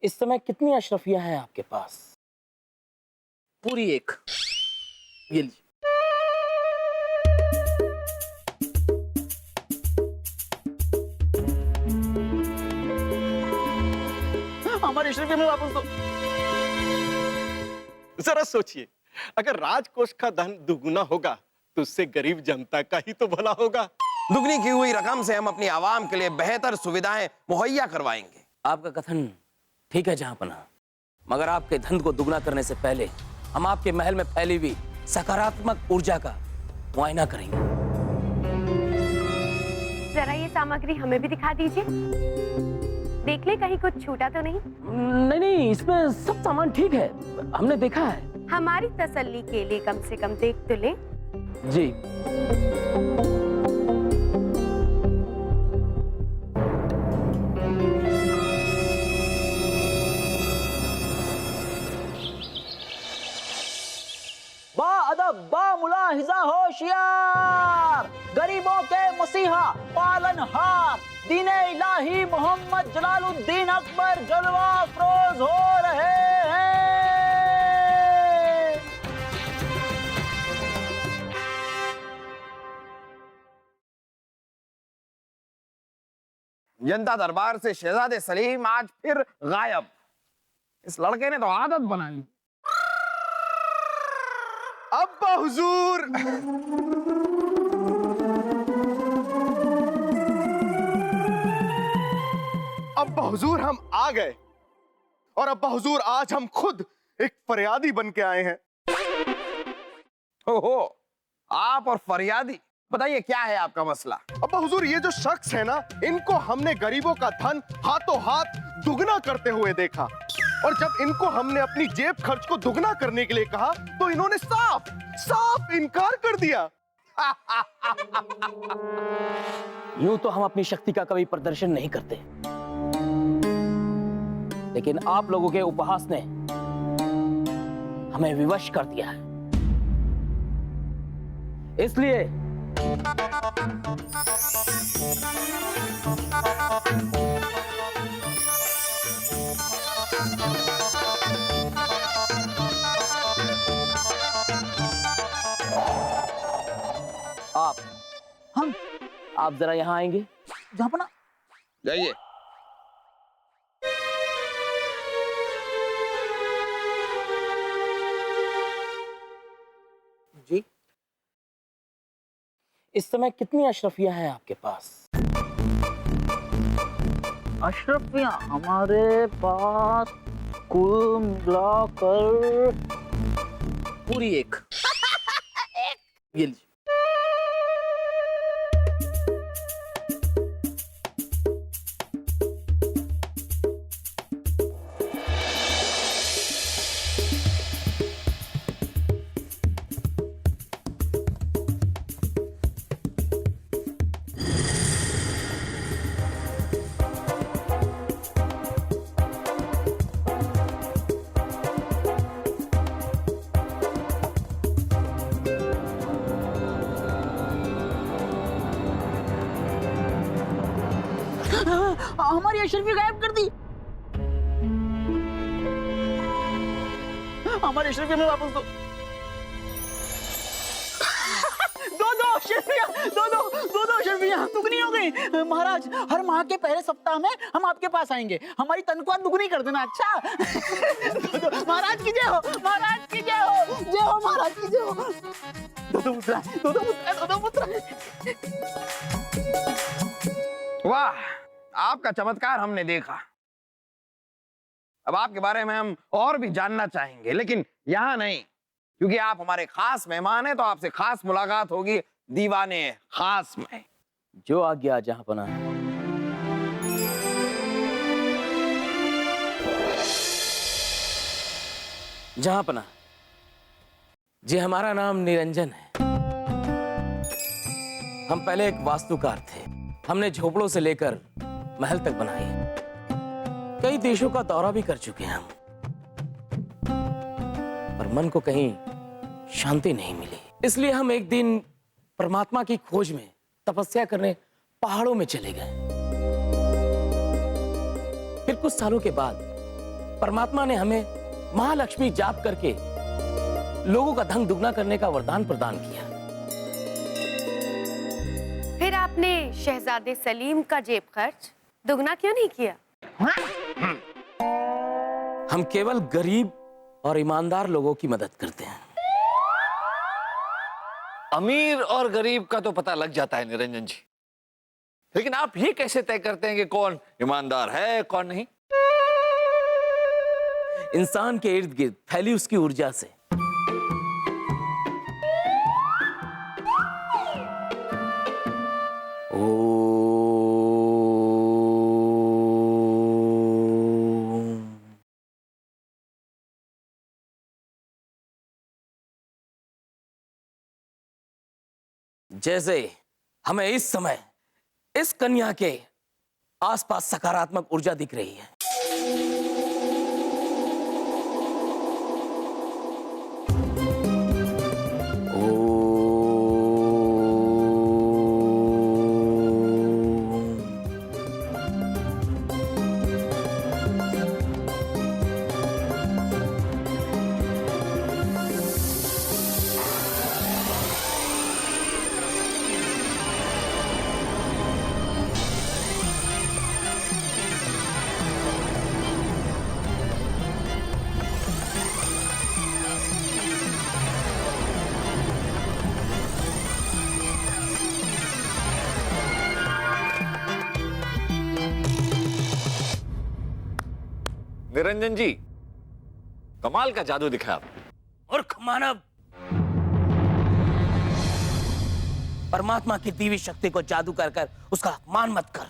इस समय कितनी अशरफियां हैं आपके पास? पूरी एक। ये लीजिए। हमारी अशरफिया में वापस दो। जरा सोचिए, अगर राजकोष का धन दुगुना होगा तो उससे गरीब जनता का ही तो भला होगा। दुगनी की हुई रकम से हम अपनी आवाम के लिए बेहतर सुविधाएं मुहैया करवाएंगे। आपका कथन ठीक है जहांपनाह, मगर आपके धन को दुगना करने से पहले हम आपके महल में फैली हुई सकारात्मक ऊर्जा का मुआयना करेंगे। जरा ये सामग्री हमें भी दिखा दीजिए, देख ले कहीं कुछ छूटा तो नहीं। नहीं, इसमें सब सामान ठीक है, हमने देखा है। हमारी तसल्ली के लिए कम से कम देख तो ले। जी। बा अदब, बा मुलाहिजा, होशियार, गरीबों के मसीहा, पालनहार, दीने इलाही मोहम्मद जलालुद्दीन अकबर जलवा अफरोज हो रहे हैं। जनता दरबार से शहजादे सलीम आज फिर गायब। इस लड़के ने तो आदत बना ली। अब्बा हुजूर, अब्बा हुजूर हम आ गए। और अब्बा हुजूर आज हम खुद एक फरियादी बन के आए हैं। ओहो, आप और फरियादी, बताइए क्या है आपका मसला? अब्बा हुजूर, ये जो शख्स है ना, इनको हमने गरीबों का धन हाथों हाथ दुगना करते हुए देखा। और जब इनको हमने अपनी जेब खर्च को दुगना करने के लिए कहा तो इन्होंने साफ साफ इनकार कर दिया। यूं तो हम अपनी शक्ति का कभी प्रदर्शन नहीं करते, लेकिन आप लोगों के उपहास ने हमें विवश कर दिया है। इसलिए आप जरा यहां आएंगे। जहांपनाह, जाइए। जी। इस समय कितनी अशरफियां हैं आपके पास? अशरफियां हमारे पास कुल मिलाकर पूरी एक। ये लीजिए। हमारी अशरफिया गायब कर दी। हमारी अशरफिया में वापस दो। दो अशरफिया, दो अशरफिया दुगनी हो गई। महाराज, हर माह के पहले सप्ताह में हम आपके पास आएंगे, हमारी तनख्वाह दुगनी कर देना। अच्छा? महाराज की जय हो, महाराज की जय हो, जय हो महाराज की जय हो। दो मुद्रा। वाह, आपका चमत्कार हमने देखा। अब आपके बारे में हम और भी जानना चाहेंगे, लेकिन यहां नहीं, क्योंकि आप हमारे खास मेहमान हैं, तो आपसे खास मुलाकात होगी दीवाने खास में। जो आज्ञा जहांपनाह। जहांपनाह जी, हमारा नाम निरंजन है। हम पहले एक वास्तुकार थे। हमने झोपड़ों से लेकर महल तक बनाए, कई देशों का दौरा भी कर चुके हैं हम, पर मन को कहीं शांति नहीं मिली। इसलिए हम एक दिन परमात्मा की खोज में तपस्या करने पहाड़ों में चले गए। फिर कुछ सालों के बाद परमात्मा ने हमें महालक्ष्मी जाप करके लोगों का धन दुगना करने का वरदान प्रदान किया। फिर आपने शहजादे सलीम का जेब खर्च दुगना क्यों नहीं किया? हम केवल गरीब और ईमानदार लोगों की मदद करते हैं। अमीर और गरीब का तो पता लग जाता है निरंजन जी, लेकिन आप ये कैसे तय करते हैं कि कौन ईमानदार है कौन नहीं? इंसान के इर्द गिर्द फैली उसकी ऊर्जा से जैसे हमें इस समय इस कन्या के आसपास सकारात्मक ऊर्जा दिख रही है। निरंजन जी, कमाल का जादू दिखा आपने। मूर्ख मानव, परमात्मा की दी हुई शक्ति को जादू कर कर उसका अपमान मत कर।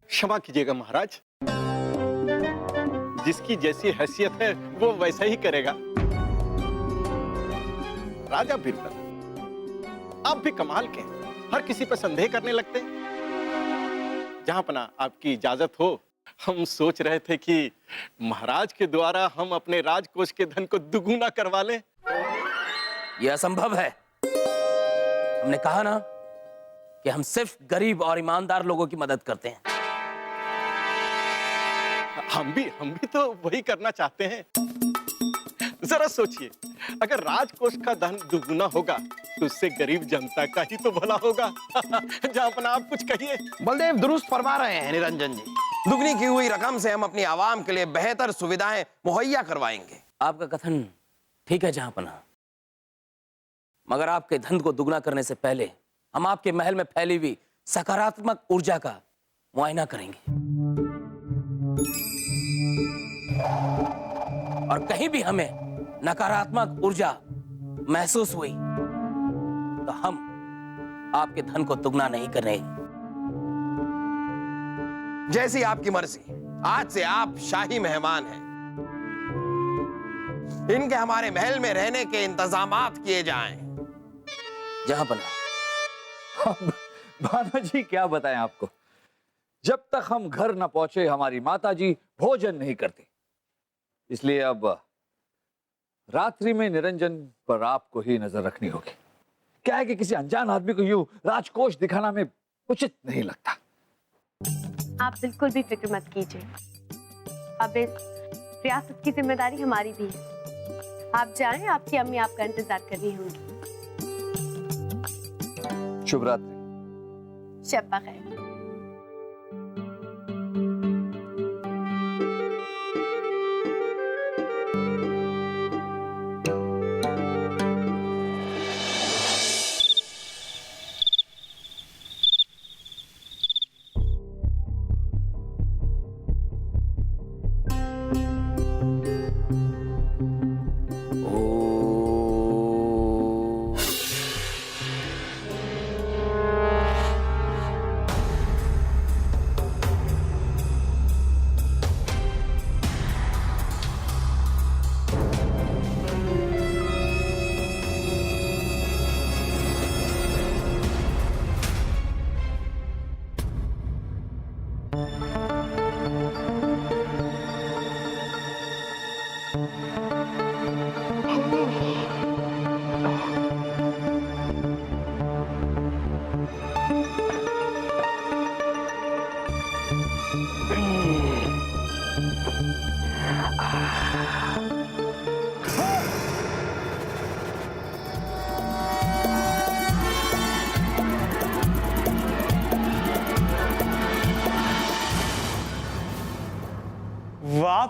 क्षमा कीजिएगा महाराज, जिसकी जैसी हैसियत है वो वैसा ही करेगा। राजा बिरबल, आप भी कमाल के हैं, हर किसी पर संदेह करने लगते हैं। जहां पना आपकी इजाजत हो, हम सोच रहे थे कि महाराज के द्वारा हम अपने राजकोष के धन को दुगुना करवा लें। यह असंभव है। हमने कहा ना कि हम सिर्फ गरीब और ईमानदार लोगों की मदद करते हैं। हम भी तो वही करना चाहते हैं। जरा सोचिए, अगर राजकोष का धन दुगुना होगा तो उससे गरीब जनता का ही तो भला होगा। जहां अपना आप कुछ कहिए। बलदेव दुरुस्त फरमा रहे हैं निरंजन जी। दुगनी की हुई रकम से हम अपनी आवाम के लिए बेहतर सुविधाएं मुहैया करवाएंगे। आपका कथन ठीक है जहांपना, मगर आपके धन को दुगना करने से पहले हम आपके महल में फैली हुई सकारात्मक ऊर्जा का मुआयना करेंगे, और कहीं भी हमें नकारात्मक ऊर्जा महसूस हुई तो हम आपके धन को दुगना नहीं करेंगे। जैसी आपकी मर्जी। आज से आप शाही मेहमान हैं। इनके हमारे महल में रहने के इंतजामात किए जाएं। जहांपना, भाना जी क्या बताएं आपको, जब तक हम घर न पहुंचे हमारी माता जी भोजन नहीं करती, इसलिए अब रात्रि में निरंजन पर आपको ही नजर रखनी होगी। क्या है कि किसी अनजान आदमी को यूं राजकोष दिखाना में उचित नहीं लगता। आप बिल्कुल भी फिक्र मत कीजिए, अब इस रियासत की जिम्मेदारी हमारी भी है। आप जाएं, आपकी अम्मी आपका इंतजार कर रही होंगी। शुभ रात्रि। शब बखैर।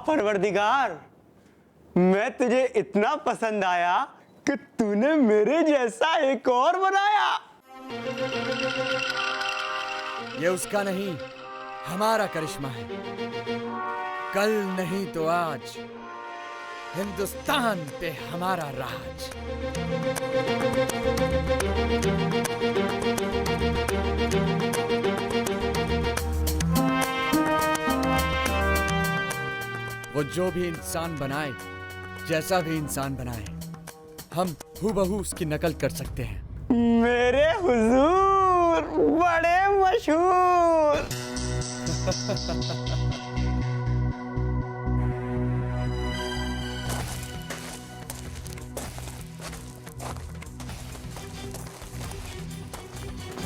परवरदिगार, मैं तुझे इतना पसंद आया कि तूने मेरे जैसा एक और बनाया। ये उसका नहीं, हमारा करिश्मा है। कल नहीं तो आज हिंदुस्तान पे हमारा राज। वो जो भी इंसान बनाए, जैसा भी इंसान बनाए, हम हूबहू उसकी नकल कर सकते हैं। मेरे हुजूर बड़े मशहूर।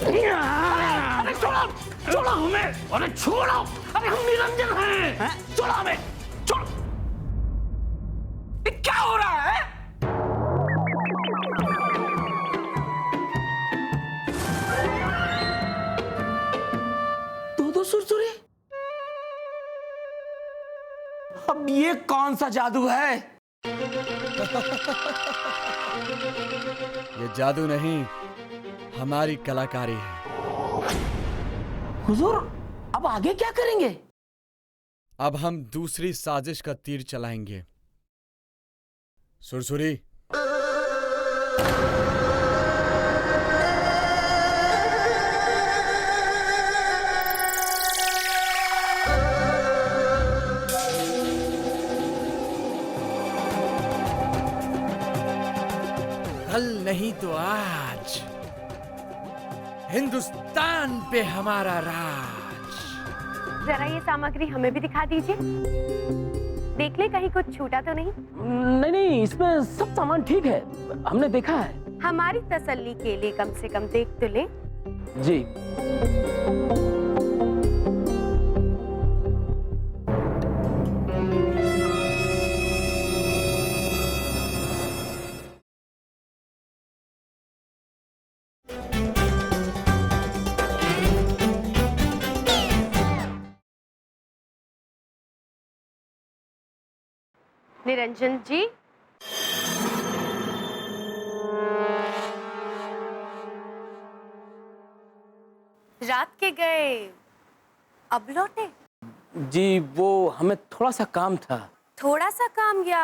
अरे छोड़ो, छोड़ो हमें, अरे छोड़ो, अरे हम निरंजन हैं, छोड़ो हमें, छोड़ो। ये क्या हो रहा है? दो सुरसुरी? अब ये कौन सा जादू है? ये जादू नहीं, हमारी कलाकारी है। हुजूर, अब आगे क्या करेंगे? अब हम दूसरी साजिश का तीर चलाएंगे। सुरसुरी, कल नहीं तो आज हिंदुस्तान पे हमारा राज। जरा ये सामग्री हमें भी दिखा दीजिए, देख ले कहीं कुछ छूटा तो नहीं। नहीं नहीं, इसमें सब सामान ठीक है, हमने देखा है। हमारी तसल्ली के लिए कम से कम देख तो ले। जी। निरंजन जी, रात के गए अब लौटे? जी, वो हमें थोड़ा सा काम था। थोड़ा सा काम या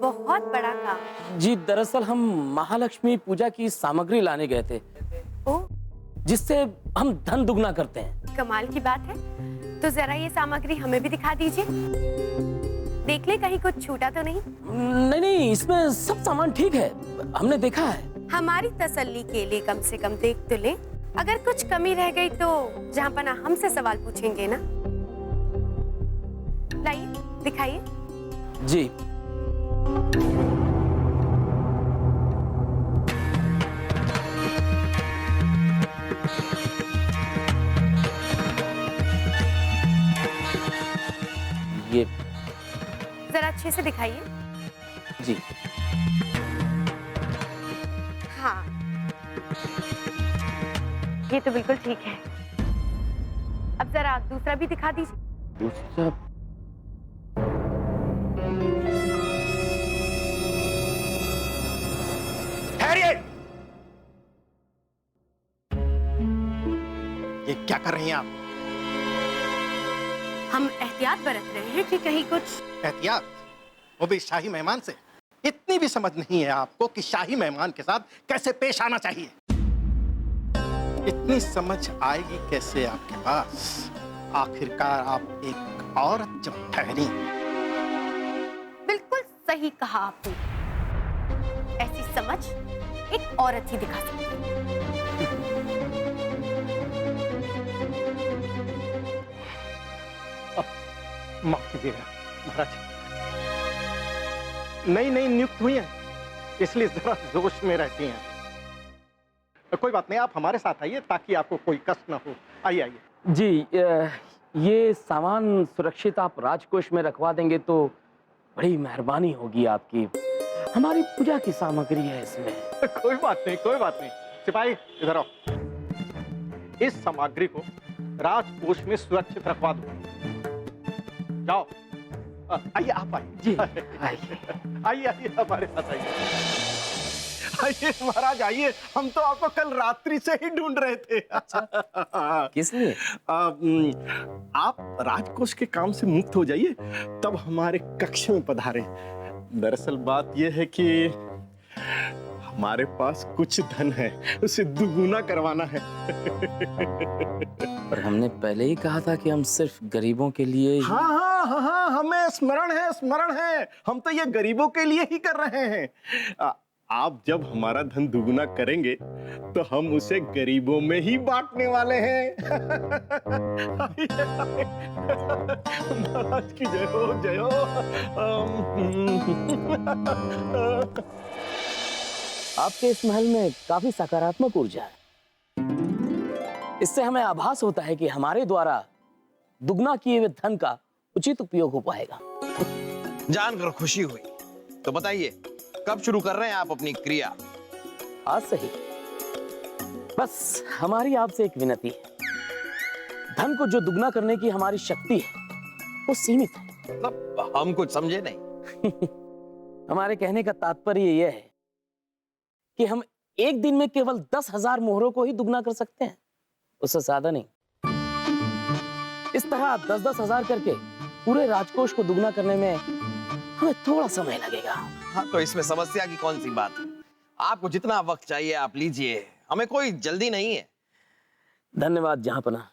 बहुत बड़ा काम? जी, दरअसल हम महालक्ष्मी पूजा की सामग्री लाने गए थे, ओ, जिससे हम धन दुगना करते हैं। कमाल की बात है। तो जरा ये सामग्री हमें भी दिखा दीजिए, देख ले कहीं कुछ छूटा तो नहीं। नहीं नहीं, इसमें सब सामान ठीक है, हमने देखा है। हमारी तसल्ली के लिए कम से कम देख तो ले, अगर कुछ कमी रह गई तो जहाँ पना हमसे सवाल पूछेंगे ना। लाइए, दिखाइए। जी। ये जरा अच्छे से दिखाइए। जी। हाँ, ये तो बिल्कुल ठीक है। अब जरा दूसरा भी दिखा दीजिए। दूसरा? ठहरिए! ये क्या कर रही हैं आप? हम एहतियात बरत रहे हैं कि कहीं कुछ। एहतियात? वो भी शाही मेहमान से? इतनी भी समझ नहीं है आपको कि शाही मेहमान के साथ कैसे पेश आना चाहिए? इतनी समझ आएगी कैसे आपके पास? आखिरकार आप एक औरत जब ठहरी। बिल्कुल सही कहा आपने, ऐसी समझ एक औरत ही दिखा सकती है। माफ कीजिएगा महाराज, नई नई नियुक्त हुई हैं, इसलिए जरा जोश में रहती हैं। कोई बात नहीं, आप हमारे साथ आइए ताकि आपको कोई कष्ट ना हो। आइए आइए। जी, ये सामान सुरक्षित आप राजकोष में रखवा देंगे तो बड़ी मेहरबानी होगी आपकी। हमारी पूजा की सामग्री है इसमें। कोई बात नहीं, कोई बात नहीं। सिपाही इधर आओ, इस सामग्री को राजकोष में सुरक्षित रखवा दो। जाओ। आइए आप आइए आइए आइए हमारे साथ आइए महाराज आइए। हम तो आपको कल रात्रि से ही ढूंढ रहे थे। किस लिए? आप राजकोष के काम से मुक्त हो जाइए तब हमारे कक्ष में पधारे। दरअसल बात यह है कि हमारे पास कुछ धन है, उसे दुगुना करवाना है। पर हमने पहले ही कहा था कि हम सिर्फ गरीबों के लिए। हाँ हाँ हाँ हाँ, हमें स्मरण है। हम तो ये गरीबों के लिए ही कर रहे हैं। आप जब हमारा धन दुगुना करेंगे तो हम उसे गरीबों में ही बांटने वाले हैं। महाराज की जय हो जय हो। आपके इस महल में काफी सकारात्मक ऊर्जा है। इससे हमें आभास होता है कि हमारे द्वारा दुगना किए हुए धन का उचित उपयोग हो पाएगा। जानकर खुशी हुई। तो बताइए कब शुरू कर रहे हैं आप अपनी क्रिया? आज से ही। बस हमारी आपसे एक विनती है, धन को जो दुगना करने की हमारी शक्ति है वो सीमित है। मतलब हम कुछ समझे नहीं। हमारे कहने का तात्पर्य यह है कि हम एक दिन में केवल 10,000 मोहरों को ही दुगना कर सकते हैं, उससे ज्यादा नहीं। इस तरह 10-10 हजार करके पूरे राजकोष को दुगना करने में हमें थोड़ा समय लगेगा। हाँ, तो इसमें समस्या की कौन सी बात है? आपको जितना वक्त चाहिए आप लीजिए, हमें कोई जल्दी नहीं है। धन्यवाद जहांपना।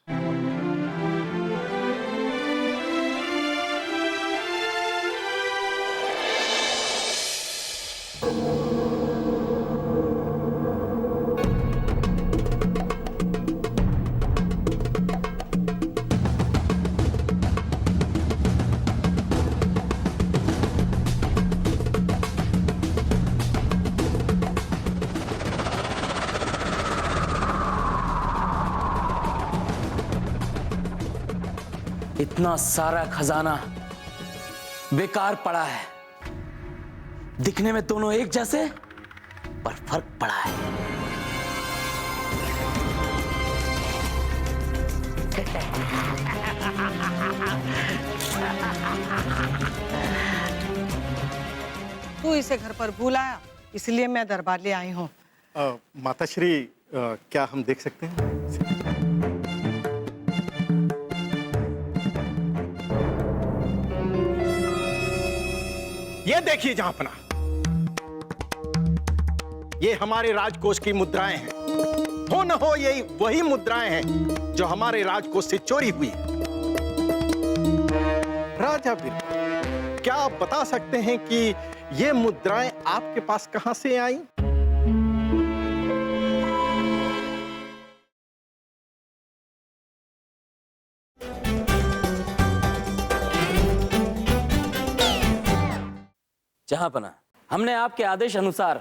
इतना सारा खजाना बेकार पड़ा है। दिखने में दोनों एक जैसे, पर फर्क पड़ा है। तू इसे घर पर भूल आया, इसलिए मैं दरबार ले आई हूँ। माताश्री क्या हम देख सकते हैं? ये देखिए जहांपना, ये हमारे राजकोष की मुद्राएं हैं। हो न हो यही वही मुद्राएं हैं जो हमारे राजकोष से चोरी हुई है। राजा बिरबल, क्या आप बता सकते हैं कि ये मुद्राएं आपके पास कहां से आई? जहांपना, हमने आपके आदेश अनुसार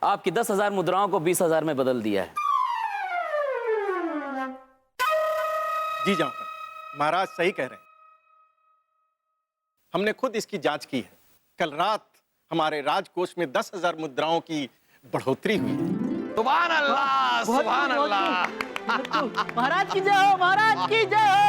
आपकी 10,000 मुद्राओं को 20,000 में बदल दिया है। जी जहांपना, महाराज सही कह रहे हैं। हमने खुद इसकी जांच की है। कल रात हमारे राजकोष में 10,000 मुद्राओं की बढ़ोतरी हुई है। सुभान अल्लाह, सुभान अल्लाह। महाराज की जय हो, महाराज की जय हो।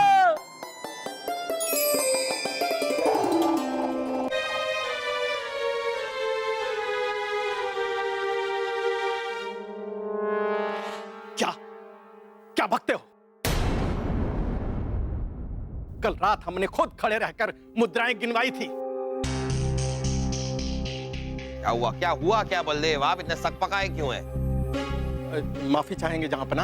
क्या बकते हो? कल रात हमने खुद खड़े रहकर मुद्राएं गिनवाई थी। क्या हुआ क्या बलदेव? आप इतने सकपकाए क्यों हैं? माफी चाहेंगे जहांपना,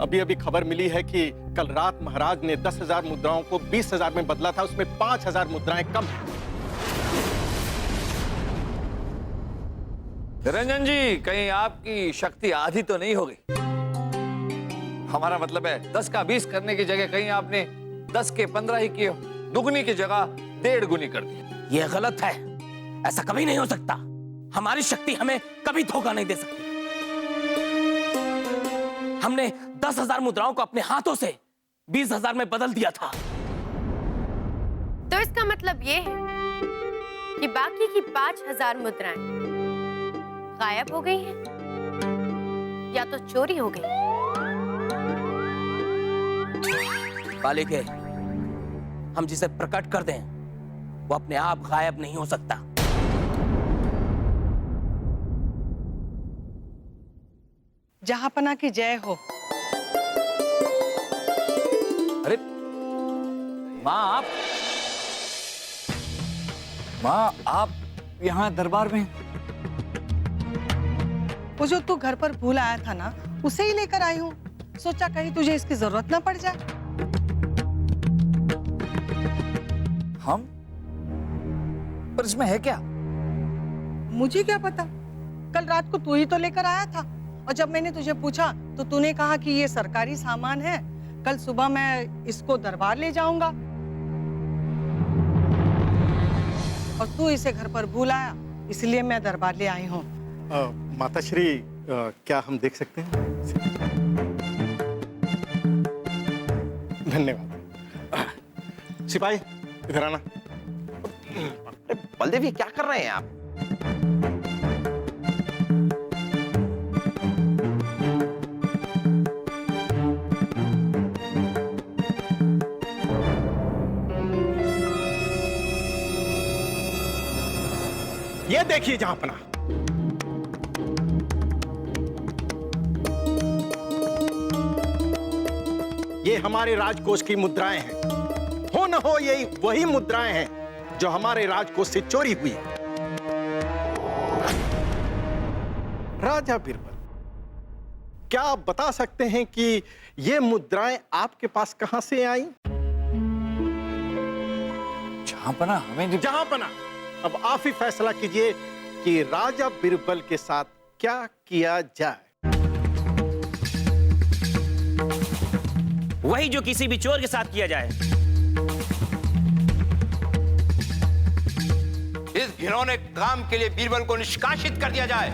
अभी अभी खबर मिली है कि कल रात महाराज ने 10,000 मुद्राओं को 20,000 में बदला था। उसमें 5,000 मुद्राएं कम हैं। निरंजन जी, कहीं आपकी शक्ति आधी तो नहीं हो गई? हमारा मतलब है 10 का 20 करने की जगह कहीं आपने 10 के 15 ही किए, दुगनी की जगह 1.5 गुनी कर दिया। यह गलत है, ऐसा कभी नहीं हो सकता। हमारी शक्ति हमें कभी धोखा नहीं दे सकती। हमने 10,000 मुद्राओं को अपने हाथों से 20,000 में बदल दिया था। तो इसका मतलब ये है कि बाकी की 5,000 मुद्राएं गायब हो गई हैं या तो चोरी हो गई। बालिके, हम जिसे प्रकट कर दें वो अपने आप गायब नहीं हो सकता। जहांपना की जय हो। अरे माँ आप यहाँ दरबार में? वो जो तू घर पर भूल आया था ना, उसे ही लेकर आई हूँ। सोचा कहीं तुझे इसकी जरूरत ना पड़ जाए। हम? पर इसमें है क्या? मुझे क्या पता, कल रात को तू ही तो लेकर आया था, और जब मैंने तुझे पूछा तो तूने कहा कि ये सरकारी सामान है, कल सुबह मैं इसको दरबार ले जाऊंगा, और तू इसे घर पर भूल आया, इसलिए मैं दरबार ले आई हूँ। माताश्री, क्या हम देख सकते हैं? धन्यवाद। सिपाही इधर आना। बलदेव ये क्या कर रहे हैं आप? ये देखिए जहांपना, ये हमारे राजकोष की मुद्राएं हैं। हो न हो यही वही मुद्राएं हैं जो हमारे राजकोष से चोरी हुई। राजा बिरबल, क्या आप बता सकते हैं कि ये मुद्राएं आपके पास कहां से आई? जहांपना हमें जहांपना, अब आप ही फैसला कीजिए कि राजा बिरबल के साथ क्या किया जाए। वही जो किसी भी चोर के साथ किया जाए। इस घिनौने काम के लिए बीरबल को निष्कासित कर दिया जाए।